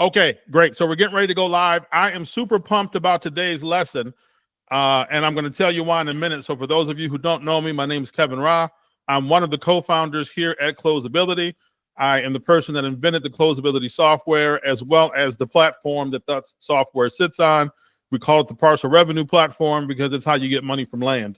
Okay, great. So we're getting ready to go live. I am super pumped about today's lesson, and I'm going to tell you why in a minute. So for those of you who don't know me, my name is Kevin Ra. I'm one of the co-founders here at CloseAbility. I am the person that invented the CloseAbility software, as well as the platform that software sits on. We call it the partial revenue platform because it's how you get money from land.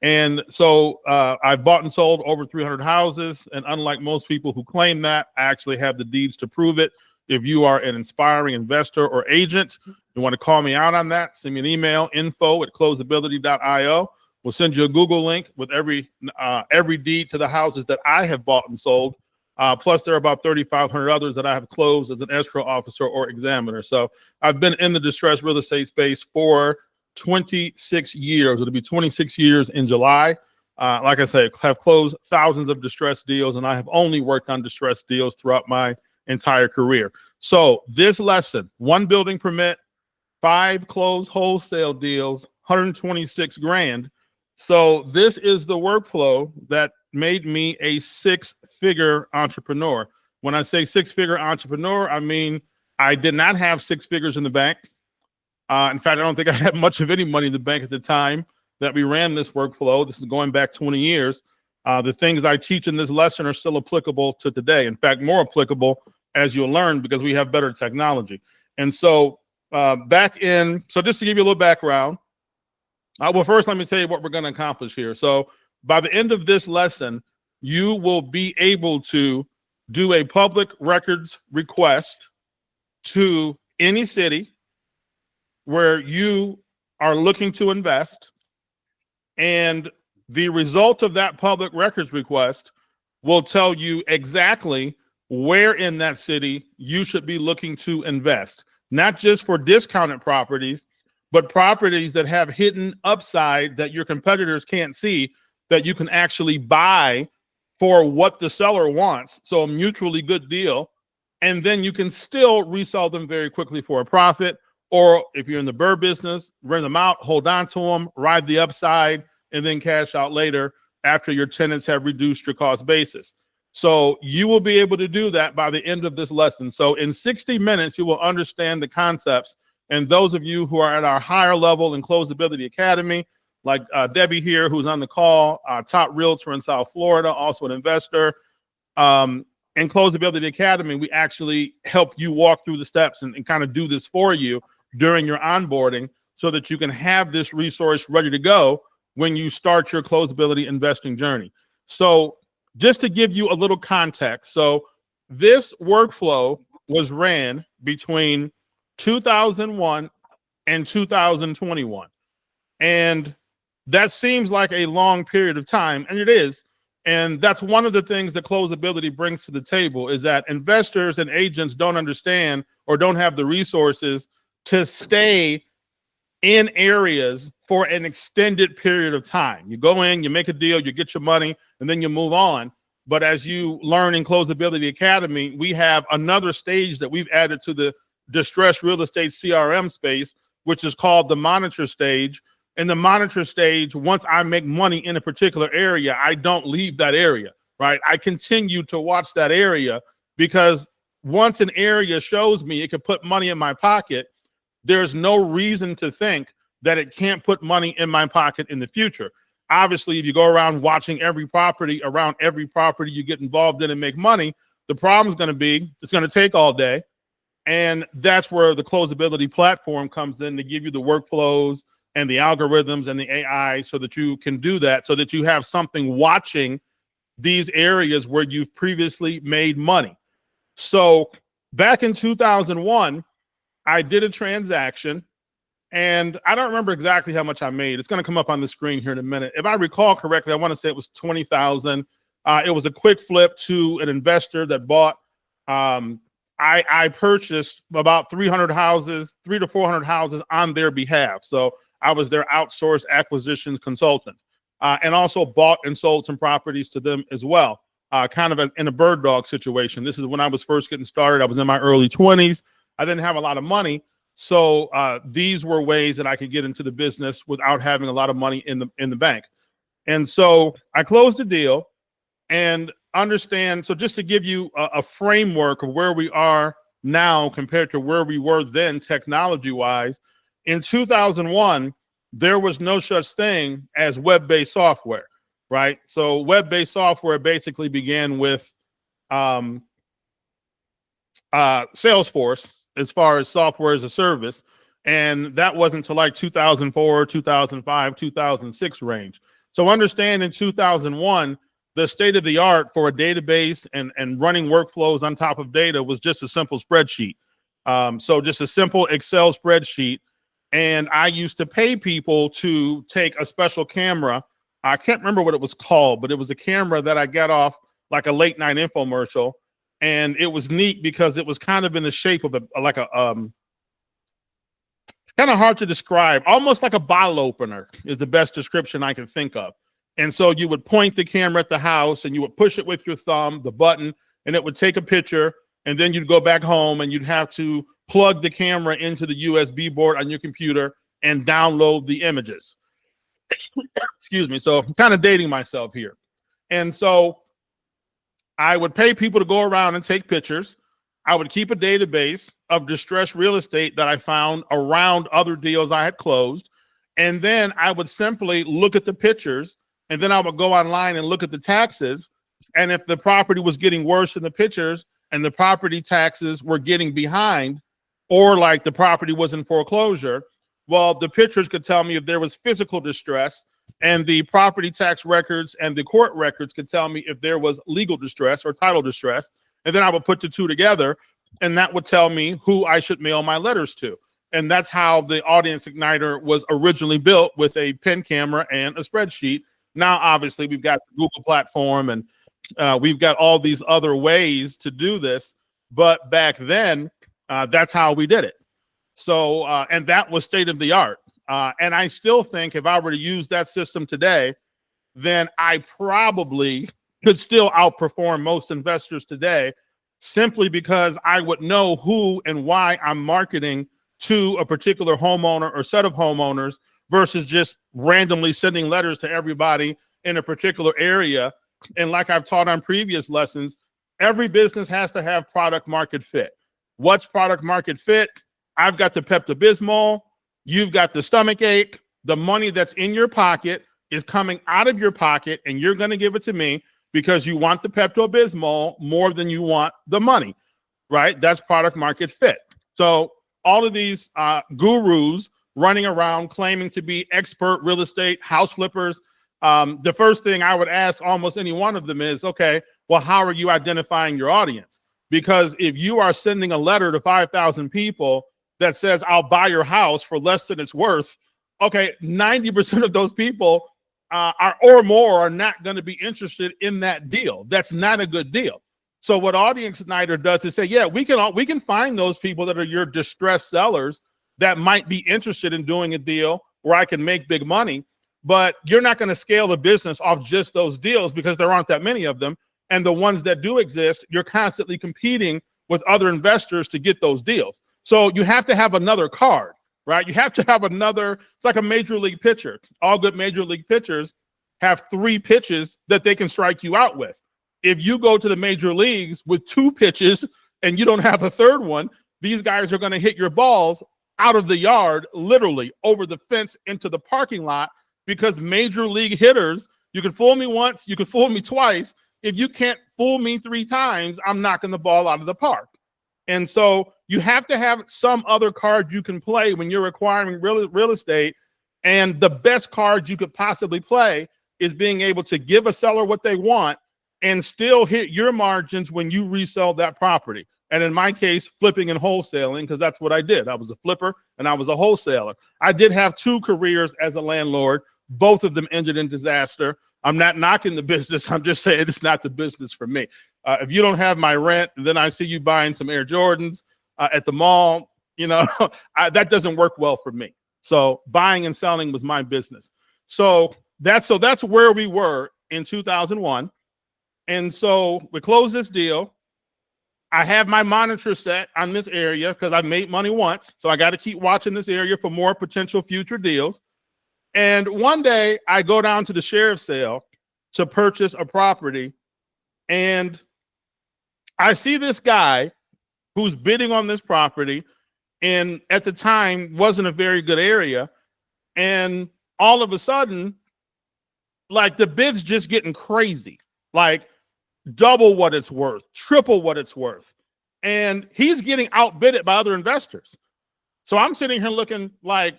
And so I've bought and sold over 300 houses. And unlike most people who claim that, I actually have the deeds to prove it. If you are an inspiring investor or agent, you want to call me out on that, send me an email, info@closeability.io. We'll send you a Google link with every deed to the houses that I have bought and sold. Plus, there are about 3,500 others that I have closed as an escrow officer or examiner. So I've been in the distressed real estate space for 26 years. It'll be 26 years in July. Like I said, have closed thousands of distressed deals, and I have only worked on distressed deals throughout my entire career. So this lesson, 1 building permit, 5 closed wholesale deals, 126 grand. So this is the workflow that made me a 6-figure entrepreneur. When I say 6-figure entrepreneur, I mean I did not have 6 figures in the bank. In fact, I don't think I had much of any money in the bank at the time that we ran this workflow. This is going back 20 years. The things I teach in this lesson are still applicable to today. In fact, more applicable as you'll learn because we have better technology. And so so just to give you a little background, well, first, let me tell you what we're going to accomplish here. So by the end of this lesson, you will be able to do a public records request to any city where you are looking to invest. And the result of that public records request will tell you exactly where in that city you should be looking to invest, not just for discounted properties, but properties that have hidden upside that your competitors can't see, that you can actually buy for what the seller wants. So a mutually good deal. And then you can still resell them very quickly for a profit. Or if you're in the BRRRR business, rent them out, hold on to them, ride the upside, and then cash out later after your tenants have reduced your cost basis. So you will be able to do that by the end of this lesson. So in 60 minutes, you will understand the concepts. And those of you who are at our higher level in CloseAbility Academy, like Debbie here, who's on the call, top realtor in South Florida, also an investor. In CloseAbility Academy, we actually help you walk through the steps and kind of do this for you during your onboarding so that you can have this resource ready to go when you start your CloseAbility investing journey. So just to give you a little context, so this workflow was ran between 2001 and 2021. And that seems like a long period of time, and it is. And that's one of the things that CloseAbility brings to the table is that investors and agents don't understand or don't have the resources to stay in areas for an extended period of time. You go in, you make a deal, you get your money, and then you move on. But as you learn in CloseAbility Academy, we have another stage that we've added to the distressed real estate CRM space, which is called the monitor stage. In the monitor stage, once I make money in a particular area, I don't leave that area, right? I continue to watch that area because once an area shows me it can put money in my pocket, there's no reason to think that it can't put money in my pocket in the future. Obviously, if you go around watching every property you get involved in and make money, the problem's going to be it's going to take all day. And that's where the CloseAbility platform comes in to give you the workflows and the algorithms and the AI so that you can do that, so that you have something watching these areas where you've previously made money. So back in 2001, I did a transaction, and I don't remember exactly how much I made. It's going to come up on the screen here in a minute. If I recall correctly, I want to say it was $20,000. It was a quick flip to an investor that bought. I purchased about 300 houses, 300 to 400 houses on their behalf. So I was their outsourced acquisitions consultant, and also bought and sold some properties to them as well, kind of in a bird dog situation. This is when I was first getting started. I was in my early 20s. I didn't have a lot of money. So these were ways that I could get into the business without having a lot of money in the bank. And so I closed the deal and understand. So just to give you a framework of where we are now compared to where we were then technology-wise. In 2001, there was no such thing as web-based software, right? So web-based software basically began with Salesforce as far as software as a service. And that wasn't until like 2004, 2005, 2006 range. So understand in 2001, the state of the art for a database and running workflows on top of data was just a simple spreadsheet. So just a simple Excel spreadsheet. And I used to pay people to take a special camera. I can't remember what it was called, but it was a camera that I got off like a late night infomercial. And it was neat because it was kind of in the shape of it's kind of hard to describe, almost like a bottle opener is the best description I can think of. And so you would point the camera at the house and you would push it with your thumb, the button, and it would take a picture. And then you'd go back home and you'd have to plug the camera into the USB board on your computer and download the images. Excuse me. So I'm kind of dating myself here. And so I would pay people to go around and take pictures. I would keep a database of distressed real estate that I found around other deals I had closed. And then I would simply look at the pictures, and then I would go online and look at the taxes. And if the property was getting worse in the pictures and the property taxes were getting behind, or like the property was in foreclosure, well, the pictures could tell me if there was physical distress, and the property tax records and the court records could tell me if there was legal distress or title distress. And then I would put the two together, and that would tell me who I should mail my letters to. And that's how the Audience Igniter was originally built, with a pen camera and a spreadsheet. Now, obviously, we've got the Google platform, and we've got all these other ways to do this. But back then, that's how we did it. So, and that was state of the art. And I still think if I were to use that system today, then I probably could still outperform most investors today, simply because I would know who and why I'm marketing to a particular homeowner or set of homeowners versus just randomly sending letters to everybody in a particular area. And like I've taught on previous lessons, every business has to have product market fit. What's product market fit? I've got the Pepto-Bismol. You've got the stomach ache. The money that's in your pocket is coming out of your pocket, and you're going to give it to me because you want the Pepto-Bismol more than you want the money, right? That's product market fit. So all of these gurus running around claiming to be expert real estate house flippers, the first thing I would ask almost any one of them is, okay, well, how are you identifying your audience? Because if you are sending a letter to 5,000 people that says, I'll buy your house for less than it's worth, okay, 90% of those people are or more are not going to be interested in that deal. That's not a good deal. So what Audience Igniter does is say, yeah, we can find those people that are your distressed sellers that might be interested in doing a deal where I can make big money, but you're not going to scale the business off just those deals because there aren't that many of them. And the ones that do exist, you're constantly competing with other investors to get those deals. So you have to have another card, right? You have to have another, it's like a major league pitcher. All good major league pitchers have 3 pitches that they can strike you out with. If you go to the major leagues with 2 pitches and you don't have a third one, these guys are going to hit your balls out of the yard, literally over the fence into the parking lot, because major league hitters, you can fool me once, you can fool me twice. If you can't fool me 3 times, I'm knocking the ball out of the park. And so you have to have some other card you can play when you're acquiring real estate. And the best card you could possibly play is being able to give a seller what they want and still hit your margins when you resell that property. And in my case, flipping and wholesaling, because that's what I did. I was a flipper and I was a wholesaler. I did have 2 careers as a landlord. Both of them ended in disaster. I'm not knocking the business. I'm just saying it's not the business for me. If you don't have my rent, and then I see you buying some Air Jordans at the mall, you know, that doesn't work well for me. So buying and selling was my business. So that's where we were in 2001. And so we closed this deal. I have my monitor set on this area because I've made money once. So I got to keep watching this area for more potential future deals. And one day I go down to the sheriff's sale to purchase a property, and I see this guy who's bidding on this property, and at the time wasn't a very good area. And all of a sudden, like the bid's just getting crazy, like double what it's worth, triple what it's worth. And he's getting outbidded by other investors. So I'm sitting here looking like,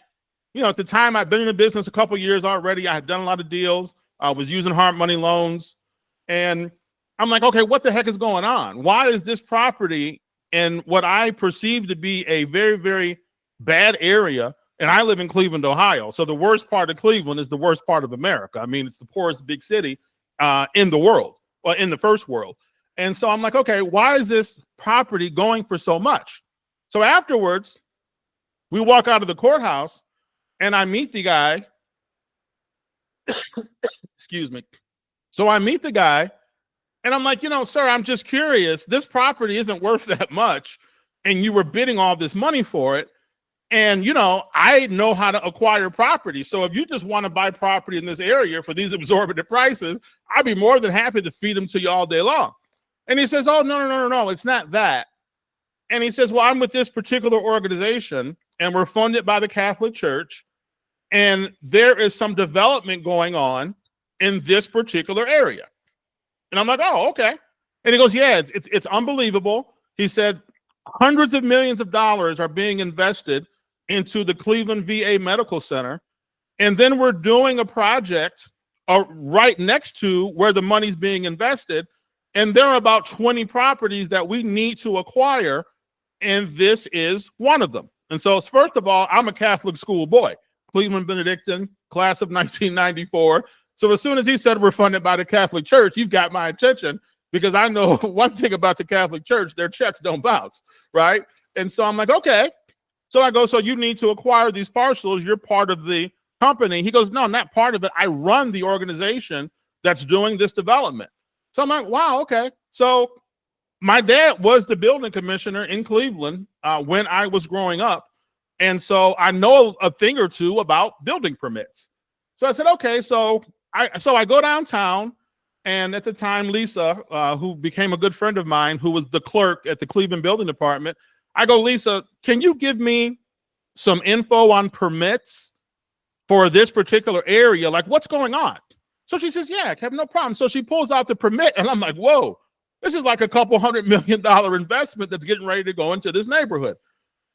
at the time I'd been in the business a couple years already. I had done a lot of deals. I was using hard money loans. And I'm like, okay, what the heck is going on? Why is this property in what I perceive to be a very, very bad area? And I live in Cleveland, Ohio. So the worst part of Cleveland is the worst part of America. I mean, it's the poorest big city in the world, or in the first world. And so I'm like, okay, why is this property going for so much? So afterwards, we walk out of the courthouse and I meet the guy. Excuse me. So I meet the guy and I'm like, sir, I'm just curious. This property isn't worth that much. And you were bidding all this money for it. And, I know how to acquire property. So if you just want to buy property in this area for these exorbitant prices, I'd be more than happy to feed them to you all day long. And he says, oh, no, it's not that. And he says, well, I'm with this particular organization and we're funded by the Catholic Church. And there is some development going on in this particular area. And I'm like, oh, okay. And he goes, yeah, it's unbelievable. He said, hundreds of millions of dollars are being invested into the Cleveland VA Medical Center. And then we're doing a project right next to where the money's being invested. And there are about 20 properties that we need to acquire. And this is one of them. And so first of all, I'm a Catholic school boy, Cleveland Benedictine, class of 1994. So as soon as he said we're funded by the Catholic Church, you've got my attention, because I know one thing about the Catholic Church, their checks don't bounce, right? And so I'm like, okay. So I go, so you need to acquire these parcels. You're part of the company. He goes, no, not part of it. I run the organization that's doing this development. So I'm like, wow, okay. So my dad was the building commissioner in Cleveland when I was growing up. And so I know a thing or two about building permits. So I said, okay, so I go downtown. And at the time, Lisa, who became a good friend of mine, who was the clerk at the Cleveland Building Department, I go, Lisa, can you give me some info on permits for this particular area? Like, what's going on? So she says, yeah, Kevin, no problem. So she pulls out the permit, and I'm like, whoa, this is like a couple $100 million investment that's getting ready to go into this neighborhood.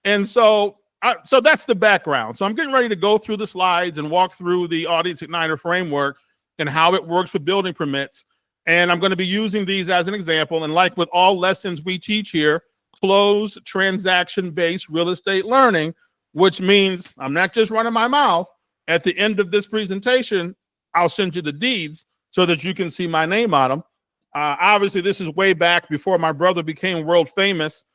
And so that's the background. So I'm getting ready to go through the slides and walk through the Audience Igniter framework and how it works with building permits. And I'm going to be using these as an example. And like with all lessons we teach here, closed transaction-based real estate learning, which means I'm not just running my mouth. At the end of this presentation, I'll send you the deeds so that you can see my name on them. Obviously, this is way back before my brother became world famous.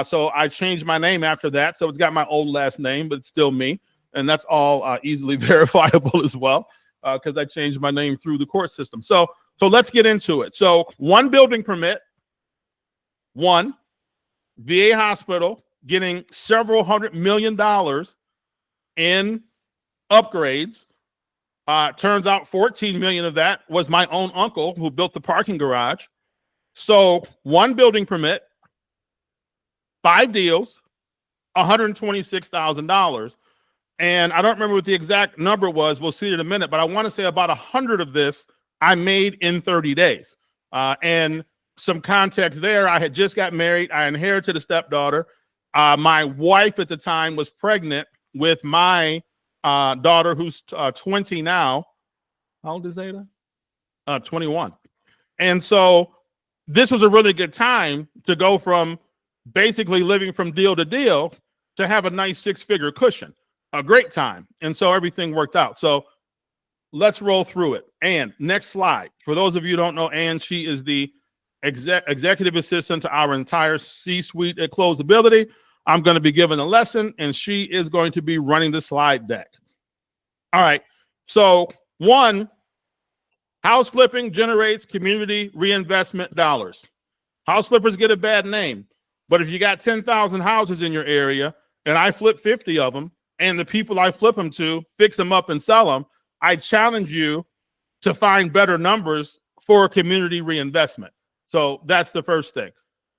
So I changed my name after that. So it's got my old last name, but it's still me. And that's all easily verifiable as well, because I changed my name through the court system. So let's get into it. So one building permit, one VA hospital getting several $100 million in upgrades. Turns out 14 million of that was my own uncle who built the parking garage. So one building permit, 5 deals, $126,000. And I don't remember what the exact number was. We'll see it in a minute, but I want to say about 100 of this I made in 30 days. And some context there, I had just got married. I inherited a stepdaughter. My wife at the time was pregnant with my daughter, who's 20 now. How old is Zeta? 21. And so this was a really good time to go from basically living from deal to deal to have a nice 6-figure cushion. A great time. And so everything worked out. So let's roll through it. And next slide. For those of you who don't know Ann, she is the executive assistant to our entire C-suite at CloseAbility. I'm going to be giving a lesson, and she is going to be running the slide deck. All right. So one, house flipping generates community reinvestment dollars. House flippers get a bad name, but if you got 10,000 houses in your area and I flip 50 of them, and the people I flip them to fix them up and sell them, I challenge you to find better numbers for community reinvestment. So that's the first thing.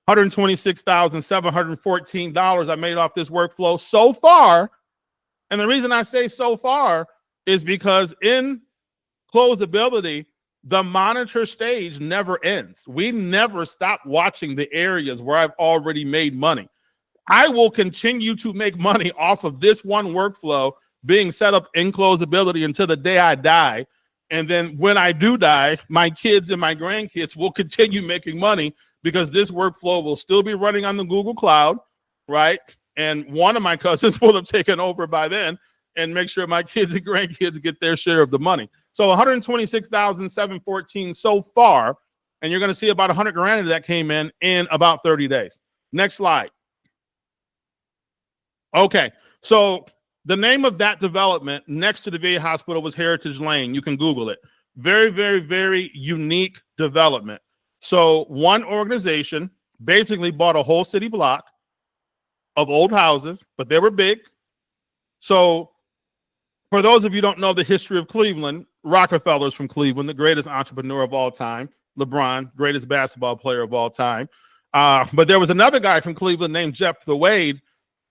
$126,714 I made off this workflow so far. And the reason I say so far is because in CloseAbility, the monitor stage never ends. We never stop watching the areas where I've already made money. I will continue to make money off of this one workflow being set up in CloseAbility until the day I die. And then when I do die, my kids and my grandkids will continue making money because this workflow will still be running on the Google Cloud, right? And one of my cousins will have taken over by then and make sure my kids and grandkids get their share of the money. So 126,714 so far, and you're going to see about 100 grand of that came in about 30 days. Next slide. Okay, so the name of that development next to the VA hospital was Heritage Lane. You can Google it. Very, very, very unique development. So one organization basically bought a whole city block of old houses, but they were big. So for those of you who don't know the history of Cleveland, Rockefeller's from Cleveland, the greatest entrepreneur of all time. LeBron, greatest basketball player of all time. But there was another guy from Cleveland named Jephthah Wade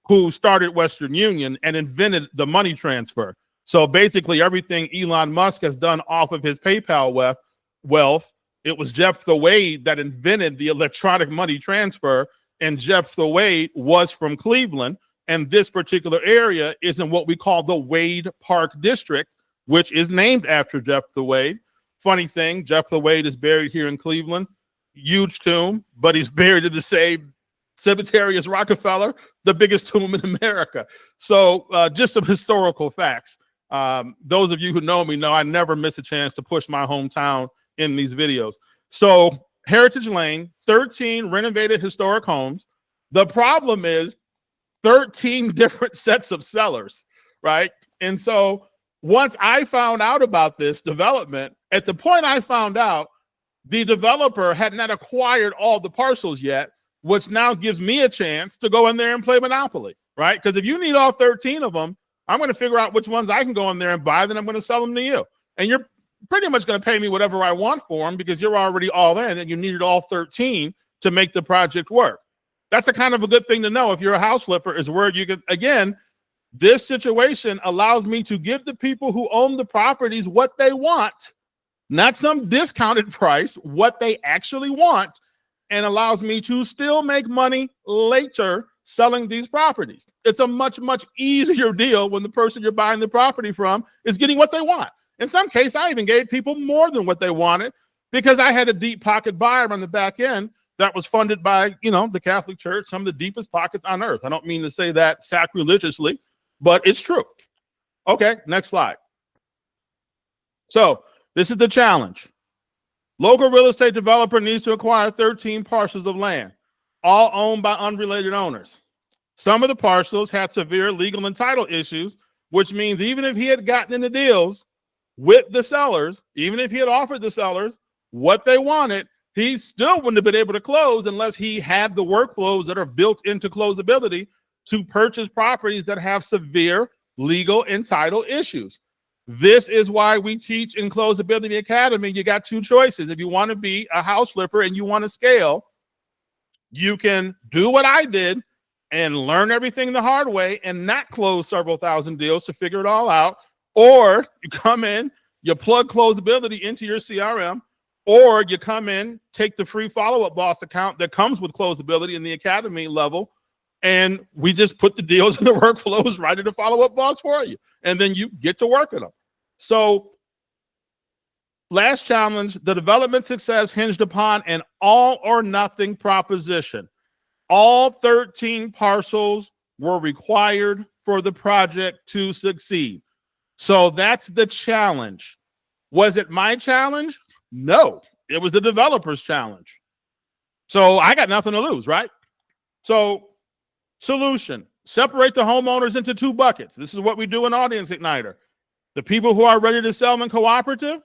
who started Western Union and invented the money transfer. So basically everything Elon Musk has done off of his PayPal wealth, it was Jephthah Wade that invented the electronic money transfer, and Jephthah Wade was from Cleveland. And this particular area is in what we call the Wade Park District, which is named after Jephthah Wade. Funny thing, Jephthah Wade is buried here in Cleveland. Huge tomb, but he's buried in the same cemetery as Rockefeller, the biggest tomb in America. So just some historical facts. Those of you who know me know I never miss a chance to push my hometown in these videos. So Heritage Lane, 13 renovated historic homes. The problem is 13 different sets of sellers, right? And so once I found out about this development, at the point I found out, the developer had not acquired all the parcels yet, which now gives me a chance to go in there and play Monopoly, right? Because if you need all 13 of them, I'm going to figure out which ones I can go in there and buy, then I'm going to sell them to you. And you're pretty much going to pay me whatever I want for them because you're already all in and you needed all 13 to make the project work. That's a kind of a good thing to know if you're a house flipper, is where you can, again, this situation allows me to give the people who own the properties what they want, not some discounted price, what they actually want, and allows me to still make money later selling these properties. It's a much, much easier deal when the person you're buying the property from is getting what they want. In some cases, I even gave people more than what they wanted because I had a deep pocket buyer on the back end that was funded by, you know, the Catholic Church, some of the deepest pockets on earth. I don't mean to say that sacrilegiously, but it's true. Okay, next slide. So this is the challenge. Local real estate developer needs to acquire 13 parcels of land, all owned by unrelated owners. Some of the parcels had severe legal and title issues, which means even if he had gotten into deals with the sellers, even if he had offered the sellers what they wanted, he still wouldn't have been able to close unless he had the workflows that are built into CloseAbility to purchase properties that have severe legal and title issues. This is why we teach in CloseAbility Academy. You got two choices. If you want to be a house flipper and you want to scale, you can do what I did and learn everything the hard way and not close several thousand deals to figure it all out. Or you come in, you plug CloseAbility into your CRM, or you come in, take the free follow-up boss account that comes with CloseAbility in the Academy level, and we just put the deals and the workflows right in the follow-up boss for you. And then you get to work on them. So last challenge, the development success hinged upon an all or nothing proposition. All 13 parcels were required for the project to succeed. So that's the challenge. Was it my challenge? No, it was the developer's challenge. So I got nothing to lose, right? So solution, separate the homeowners into two buckets. This is what we do in Audience Igniter. The people who are ready to sell in cooperative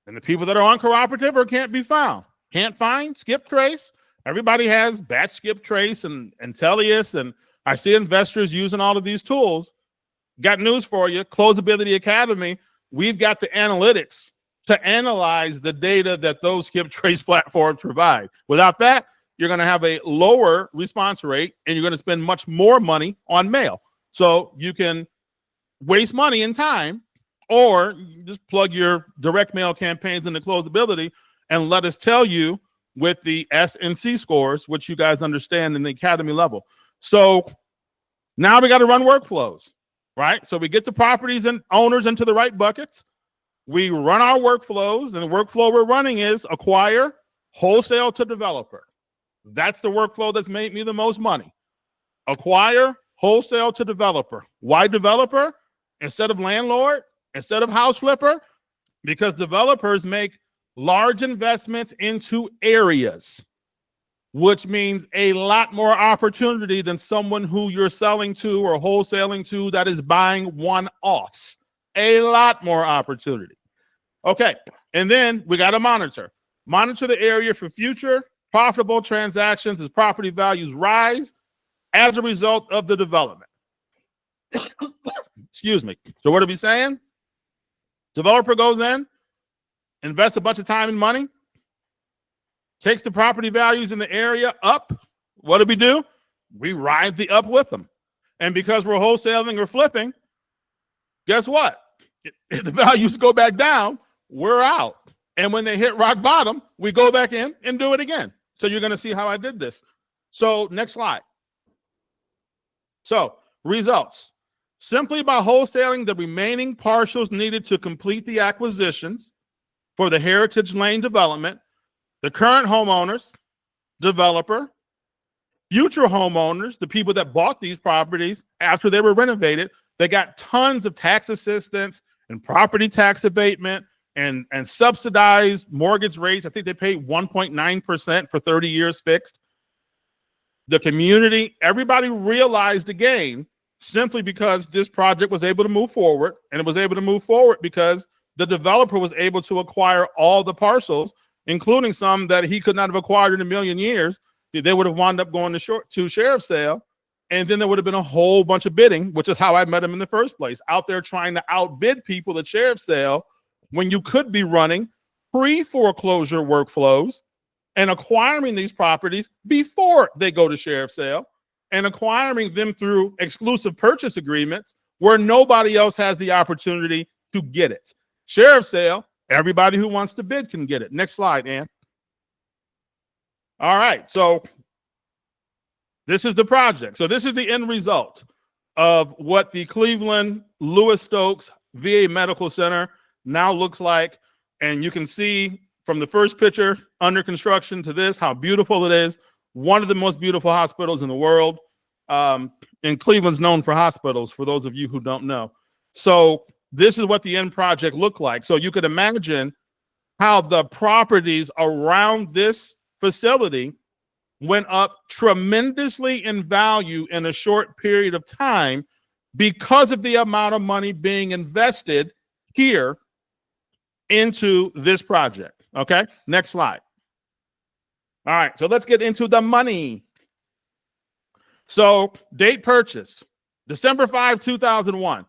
and the people that are uncooperative or can't be found. Can't find, skip trace. Everybody has batch skip trace and Tellius, and I see investors using all of these tools. Got news for you, CloseAbility Academy. We've got the analytics to analyze the data that those skip trace platforms provide. Without that, you're going to have a lower response rate and you're going to spend much more money on mail. So you can waste money and time, or you just plug your direct mail campaigns into CloseAbility and let us tell you with the S and C scores, which you guys understand in the academy level. So now we got to run workflows, right? So we get the properties and owners into the right buckets. We run our workflows, and the workflow we're running is acquire, wholesale to developer. That's the workflow that's made me the most money. Acquire, wholesale to developer. Why developer instead of landlord, instead of house flipper? Because developers make large investments into areas, which means a lot more opportunity than someone who you're selling to or wholesaling to that is buying one-offs. A lot more opportunity. Okay, and then we got to monitor the area for future profitable transactions as property values rise as a result of the development. Excuse me. So what are we saying? Developer goes in, invests a bunch of time and money, takes the property values in the area up. What do? We ride the up with them. And because we're wholesaling or flipping, guess what? If the values go back down, we're out. And when they hit rock bottom, we go back in and do it again. So you're going to see how I did this. So next slide. So results. Simply by wholesaling the remaining partials needed to complete the acquisitions for the Heritage Lane development, the current homeowners, developer, future homeowners, the people that bought these properties after they were renovated, they got tons of tax assistance and property tax abatement and subsidized mortgage rates. I think they paid 1.9% for 30 years fixed. The community, everybody realized the gain simply because this project was able to move forward, and it was able to move forward because the developer was able to acquire all the parcels, including some that he could not have acquired in a million years. They would have wound up going to sheriff's sale, and then there would have been a whole bunch of bidding, which is how I met him in the first place, out there trying to outbid people at sheriff's sale when you could be running pre-foreclosure workflows and acquiring these properties before they go to sheriff's sale and acquiring them through exclusive purchase agreements where nobody else has the opportunity to get it. Sheriff's sale, everybody who wants to bid can get it. Next slide, Ann. All right, so this is the project. So this is the end result of what the Cleveland Lewis Stokes VA Medical Center now looks like. And you can see from the first picture under construction to this, how beautiful it is. One of the most beautiful hospitals in the world. And Cleveland's known for hospitals, for those of you who don't know. So this is what the end project looked like. So you could imagine how the properties around this facility went up tremendously in value in a short period of time because of the amount of money being invested here into this project. Okay, next slide. All right, so let's get into the money. So date purchased, December 5, 2001.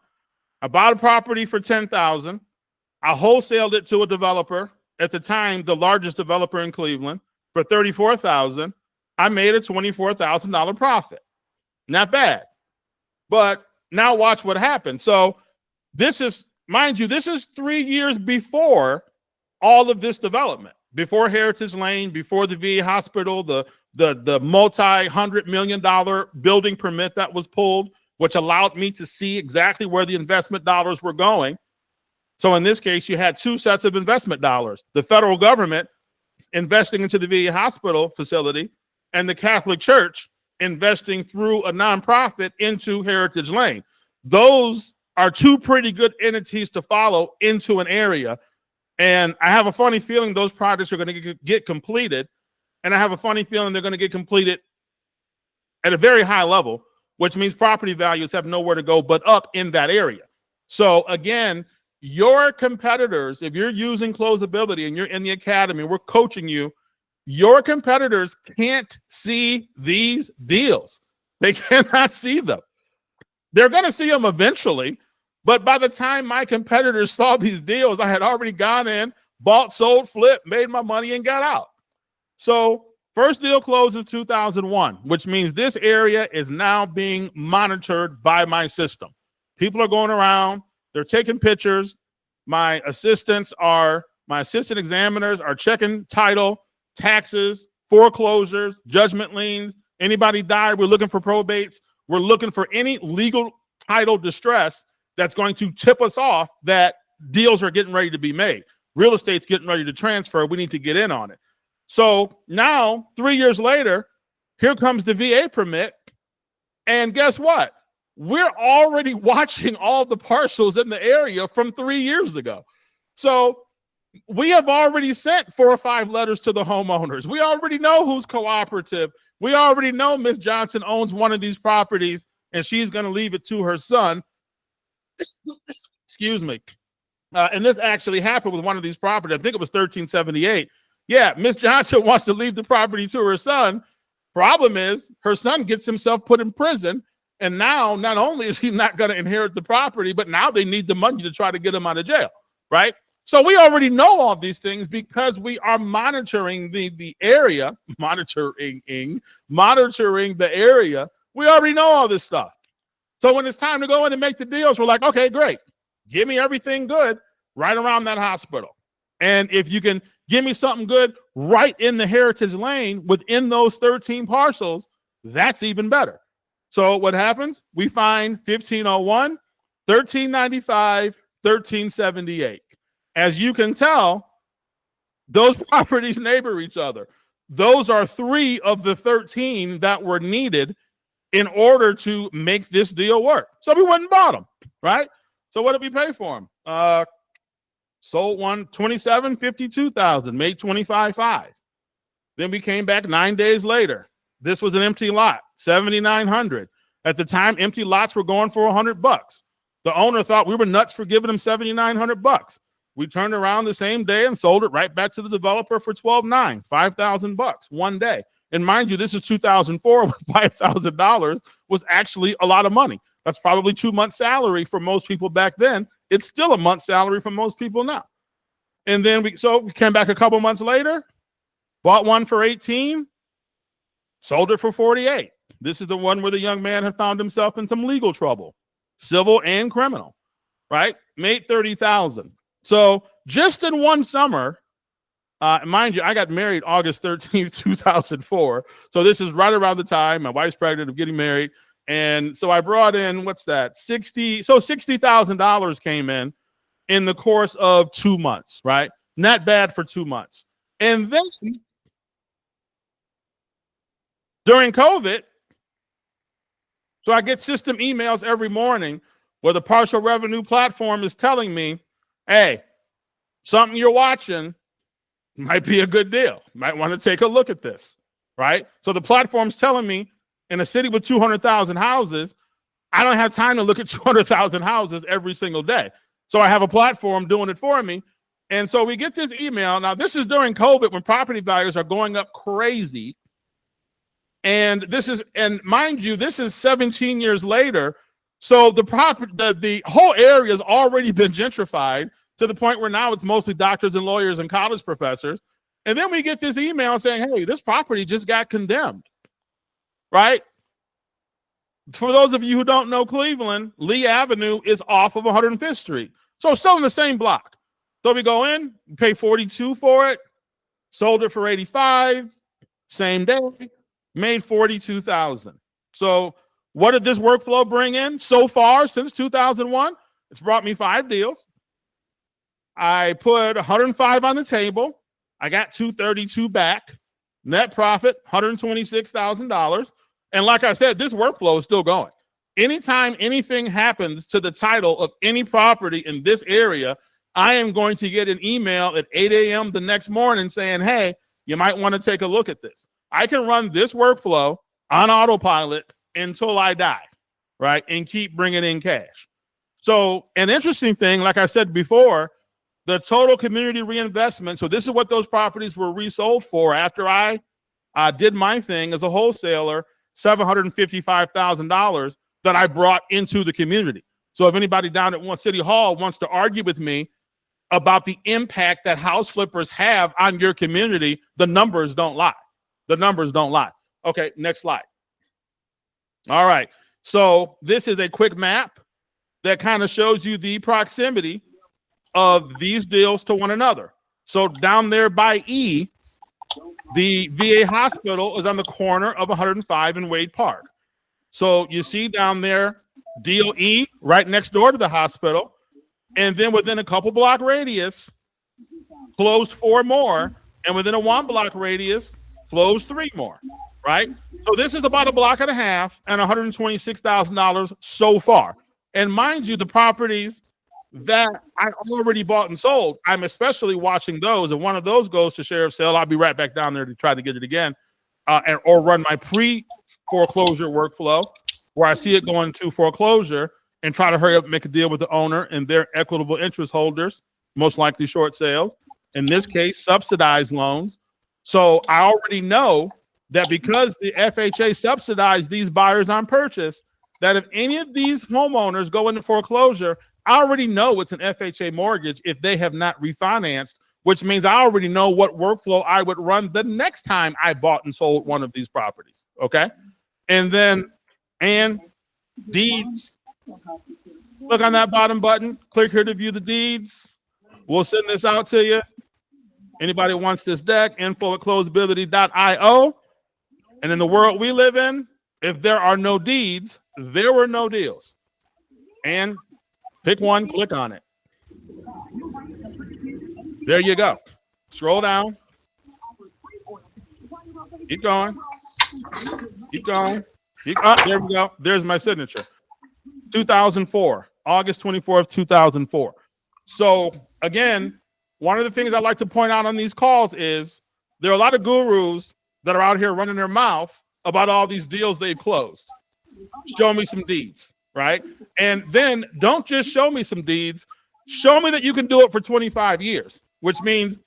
I bought a property for $10,000. I wholesaled it to a developer, at the time the largest developer in Cleveland, for $34,000. I made a $24,000 profit. Not bad. But now watch what happened. So this is, mind you, this is 3 years before all of this development, before Heritage Lane, before the VA hospital, the multi-$100 million building permit that was pulled, which allowed me to see exactly where the investment dollars were going. So in this case, you had two sets of investment dollars, the federal government investing into the VA hospital facility and the Catholic Church investing through a nonprofit into Heritage Lane. Those are two pretty good entities to follow into an area. And I have a funny feeling those projects are going to get completed. And I have a funny feeling they're going to get completed at a very high level, which means property values have nowhere to go but up in that area. So again, your competitors, if you're using CloseAbility and you're in the academy, we're coaching you, your competitors can't see these deals. They cannot see them. They're going to see them eventually, but by the time my competitors saw these deals, I had already gone in, bought, sold, flipped, made my money, and got out. So first deal closed in 2001, which means this area is now being monitored by my system. People are going around, they're taking pictures. My assistant examiners are checking title, taxes, foreclosures, judgment liens. Anybody died, we're looking for probates. We're looking for any legal title distress that's going to tip us off that deals are getting ready to be made. Real estate's getting ready to transfer. We need to get in on it. So now, 3 years later, here comes the VA permit. And guess what? We're already watching all the parcels in the area from 3 years ago. So we have already sent 4 or 5 letters to the homeowners. We already know who's cooperative. We already know Miss Johnson owns one of these properties and she's going to leave it to her son. Excuse me. And this actually happened with one of these properties. I think it was 1378. Yeah, Miss Johnson wants to leave the property to her son. Problem is, her son gets himself put in prison. And now, not only is he not going to inherit the property, but now they need the money to try to get him out of jail, right? So we already know all these things because we are monitoring the area, monitoring the area. We already know all this stuff. So when it's time to go in and make the deals, we're like, okay, great. Give me everything good right around that hospital. And if you can give me something good right in the heritage lane within those 13 parcels, that's even better. So what happens? We find 1501, 1395, 1378. As you can tell, those properties neighbor each other. Those are 3 of the 13 that were needed in order to make this deal work. So we went and bought them, right? So what did we pay for them? Sold one $27,052, made $25,500. Then we came back 9 days later. This was an empty lot, $7,900. At the time, empty lots were going for $100. The owner thought we were nuts for giving him $7,900. We turned around the same day and sold it right back to the developer for $12,900, $5,000 one day. And mind you, this is 2004 when $5,000 was actually a lot of money. That's probably 2 months' salary for most people back then. It's still a month's salary for most people now. And then we came back a couple months later, bought one for $18,000, sold it for $48,000. This is the one where the young man had found himself in some legal trouble, civil and criminal, right? Made $30,000. So just in one summer, mind you, I got married August 13th, 2004. So this is right around the time my wife's pregnant of getting married. And so I brought in, what's that? $60,000 came in the course of 2 months, right? Not bad for 2 months. And then during COVID, so I get system emails every morning where the partial revenue platform is telling me, hey, something you're watching might be a good deal. Might want to take a look at this, right? So the platform's telling me in a city with 200,000 houses, I don't have time to look at 200,000 houses every single day. So I have a platform doing it for me. And so we get this email. Now, this is during COVID when property values are going up crazy. And mind you, this is 17 years later. So the whole area has already been gentrified to the point where now it's mostly doctors and lawyers and college professors. And then we get this email saying, hey, this property just got condemned, right? For those of you who don't know Cleveland, Lee Avenue is off of 105th Street. So still in the same block. So we go in, pay $42,000 for it, sold it for $85,000, same day, made $42,000. So what did this workflow bring in so far since 2001? It's brought me 5 deals. I put 105 on the table. I got 232 back. Net profit, $126,000. And like I said, this workflow is still going. Anytime anything happens to the title of any property in this area, I am going to get an email at 8 a.m. the next morning saying, hey, you might want to take a look at this. I can run this workflow on autopilot until I die, right? And keep bringing in cash. So an interesting thing, like I said before, the total community reinvestment. So this is what those properties were resold for after I did my thing as a wholesaler, $755,000 that I brought into the community. So if anybody down at City Hall wants to argue with me, about the impact that house flippers have on your community, the numbers don't lie. The numbers don't lie. Okay, next slide. All right. So this is a quick map that kind of shows you the proximity of these deals to one another. So down there by E, the VA hospital is on the corner of 105 and Wade Park. So you see down there, deal E, right next door to the hospital. And then within a couple block radius, closed 4 more. And within a 1 block radius, closed 3 more, right? So this is about a block and a half and $126,000 so far. And mind you, the properties that I already bought and sold, I'm especially watching those. And one of those goes to sheriff's sale. I'll be right back down there to try to get it again, or run my pre-foreclosure workflow where I see it going to foreclosure and try to hurry up and make a deal with the owner and their equitable interest holders, most likely short sales. In this case, subsidized loans. So I already know that because the FHA subsidized these buyers on purchase, that if any of these homeowners go into foreclosure, I already know it's an FHA mortgage if they have not refinanced, which means I already know what workflow I would run the next time I bought and sold one of these properties. Okay. And then, and deeds, look on that bottom button, click here to view the deeds. We'll send this out to you. Anybody wants this deck, info@closeability.io. And in the world we live in, if there are no deeds, there were no deals. And pick one, click on it. There you go. Scroll down. Keep going. Keep going. There we go. There's my signature. 2004, August 24th, 2004. So again, one of the things I like to point out on these calls is there are a lot of gurus that are out here running their mouth about all these deals they've closed. Show me some deeds, right? And then don't just show me some deeds. Show me that you can do it for 25 years, which means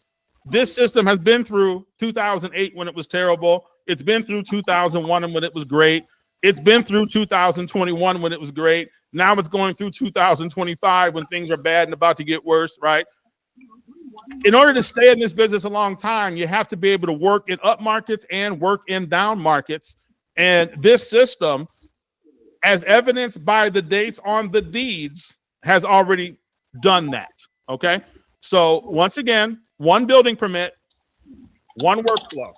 this system has been through 2008 when it was terrible. It's been through 2001 when it was great. It's been through 2021 when it was great. Now it's going through 2025 when things are bad and about to get worse, right? In order to stay in this business a long time, you have to be able to work in up markets and work in down markets. And this system, as evidenced by the dates on the deeds, has already done that. Okay. So once again, 1 building permit, 1 workflow,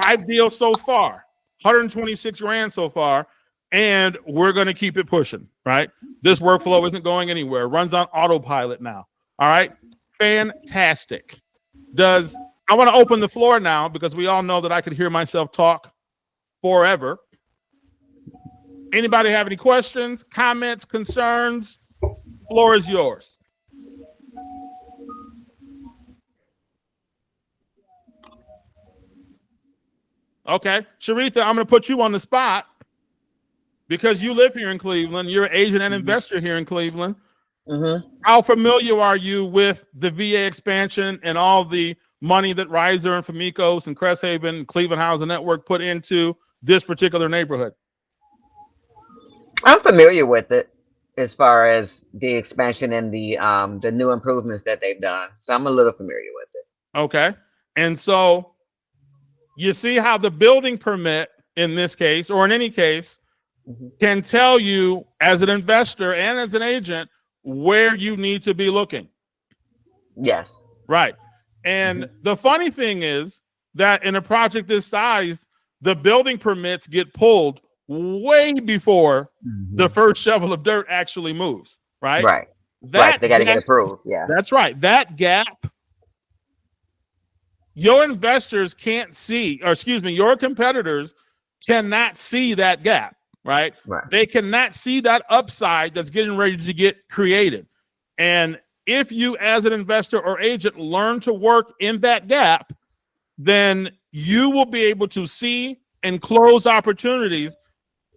5 deals so far, 126 grand so far. And we're going to keep it pushing, right? This workflow isn't going anywhere. It runs on autopilot now. All right. Fantastic. I want to open the floor now because we all know that I could hear myself talk forever. Anybody have any questions, comments, concerns? Floor is yours. Okay. Sharitha, I'm going to put you on the spot because you live here in Cleveland. You're an agent and investor here in Cleveland. Mm-hmm. How familiar are you with the VA expansion and all the money that Riser and Famicos and Cresthaven and Cleveland Housing Network put into this particular neighborhood? I'm familiar with it as far as the expansion and the new improvements that they've done. So I'm a little familiar with it. Okay. And so you see how the building permit in this case, or in any case, can tell you as an investor and as an agent where you need to be looking. Yes. Right. And the funny thing is that in a project this size, the building permits get pulled way before the first shovel of dirt actually moves. Right. Right. Right. They got to get approved. Yeah. That's right. That gap, your investors can't see, or excuse me, your competitors cannot see that gap. Right? They cannot see that upside that's getting ready to get created. And if you, as an investor or agent, learn to work in that gap, then you will be able to see and close opportunities.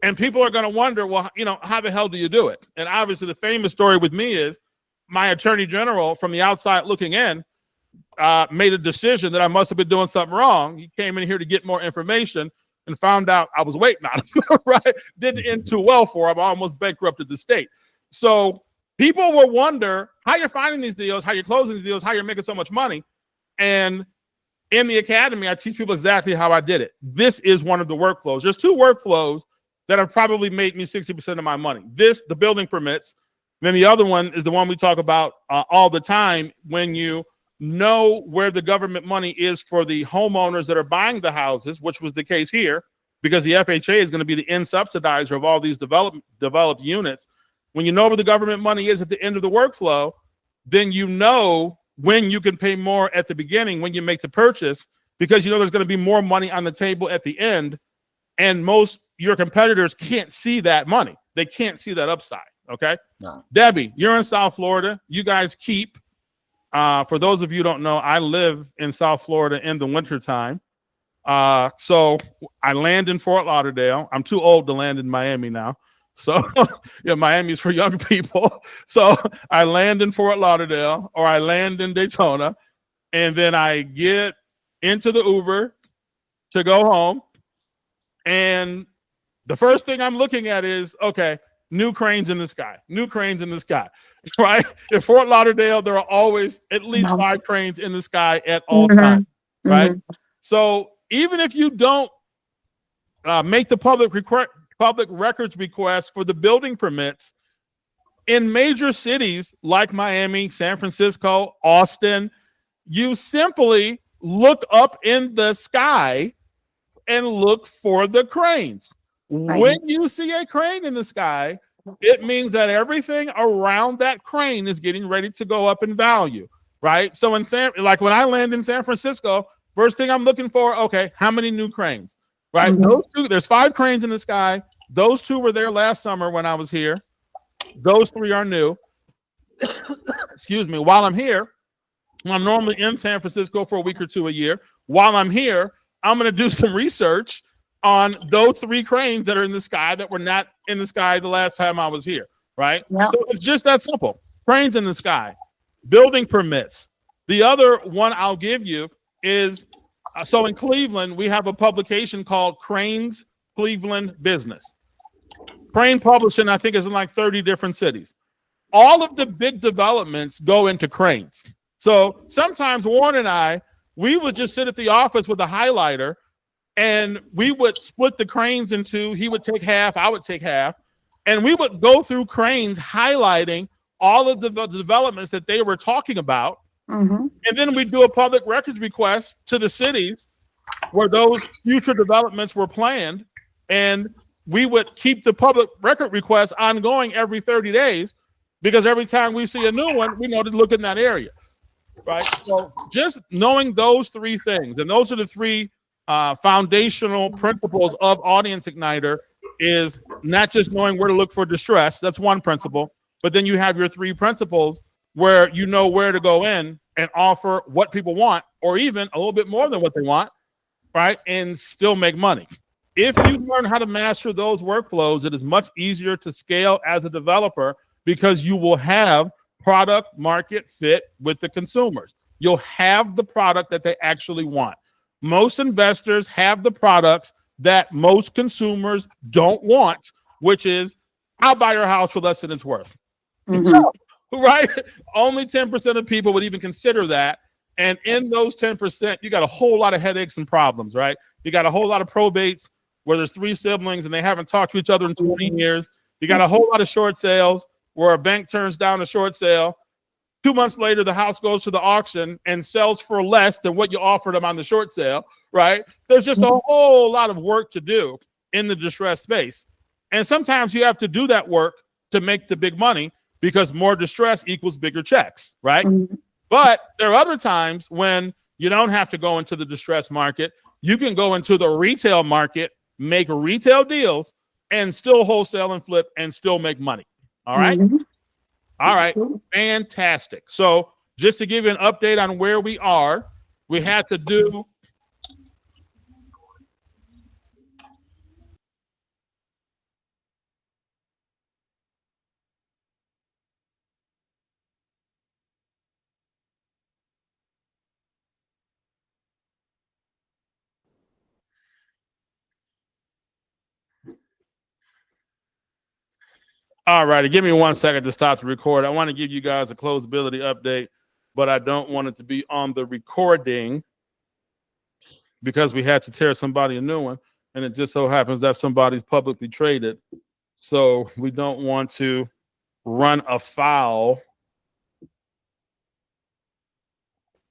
And people are going to wonder, well, how the hell do you do it? And obviously, the famous story with me is my attorney general from the outside looking in made a decision that I must have been doing something wrong. He came in here to get more information and found out I was waiting on him, right? Didn't end too well for him. I almost bankrupted the state. So People will wonder how you're finding these deals, how you're closing these deals, how you're making so much money. And in the academy, I teach people exactly how I did it. This is one of the workflows. There's two workflows that have probably made me 60% of my money. This, the building permits. Then the other one is the one we talk about all the time, when you know where the government money is for the homeowners that are buying the houses, which was the case here, because the FHA is going to be the end subsidizer of all these developed units. When you know where the government money is at the end of the workflow, then you know when you can pay more at the beginning when you make the purchase, because you know there's going to be more money on the table at the end. And most your competitors can't see that money. They can't see that upside. Okay. No. Debbie, you're in South Florida. You guys keep, for those of you who don't know, I live in South Florida in the wintertime. So I land in Fort Lauderdale. I'm too old to land in Miami now. So yeah, Miami's for young people. So I land in Fort Lauderdale or I land in Daytona, and then I get into the Uber to go home. And the first thing I'm looking at is, okay, new cranes in the sky, new cranes in the sky, right? In Fort Lauderdale, there are always at least 5 cranes in the sky at all times, right? So even if you don't make the public records request for the building permits, in major cities like Miami, San Francisco, Austin, you simply look up in the sky and look for the cranes. When you see a crane in the sky, it means that everything around that crane is getting ready to go up in value, right? So like when I land in San Francisco, first thing I'm looking for, okay, how many new cranes, right? Those two, there's 5 cranes in the sky. Those 2 were there last summer when I was here. Those 3 are new. Excuse me. While I'm here, I'm normally in San Francisco for a week or 2 a year. While I'm here, I'm going to do some research on those 3 cranes that are in the sky that were not in the sky the last time I was here, right? Yep. So it's just that simple. Cranes in the sky, building permits. The other one I'll give you is, so in Cleveland, we have a publication called Cranes Cleveland Business. Crane Publishing, I think, is in like 30 different cities. All of the big developments go into cranes. So sometimes Warren and I, we would just sit at the office with a highlighter and we would split the cranes into, he would take half, I would take half, and we would go through cranes highlighting all of the developments that they were talking about. And then we'd do a public records request to the cities where those future developments were planned. And we would keep the public record request ongoing every 30 days because every time we see a new one, we know to look in that area, right? So just knowing those 3 things, and those are the 3 foundational principles of Audience Igniter, is not just knowing where to look for distress. That's one principle. But then you have your 3 principles where you know where to go in and offer what people want, or even a little bit more than what they want, right? And still make money. If you learn how to master those workflows, it is much easier to scale as a developer because you will have product market fit with the consumers. You'll have the product that they actually want. Most investors have the products that most consumers don't want, which is, I'll buy your house for less than it's worth. No, right? Only 10% of people would even consider that. And in those 10%, you got a whole lot of headaches and problems, right? You got a whole lot of probates where there's 3 siblings and they haven't talked to each other in 20 years. You got a whole lot of short sales where a bank turns down a short sale. 2 months later, the house goes to the auction and sells for less than what you offered them on the short sale, right? There's just a whole lot of work to do in the distressed space. And sometimes you have to do that work to make the big money because more distress equals bigger checks, right? But there are other times when you don't have to go into the distressed market. You can go into the retail market, make retail deals, and still wholesale and flip and still make money. All right. All right. Fantastic. So just to give you an update on where we are, we had to do All righty, give me 1 second to stop the record. I want to give you guys a CloseAbility update, but I don't want it to be on the recording because we had to tear somebody a new one, and it just so happens that somebody's publicly traded. So we don't want to run afoul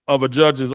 of a judge's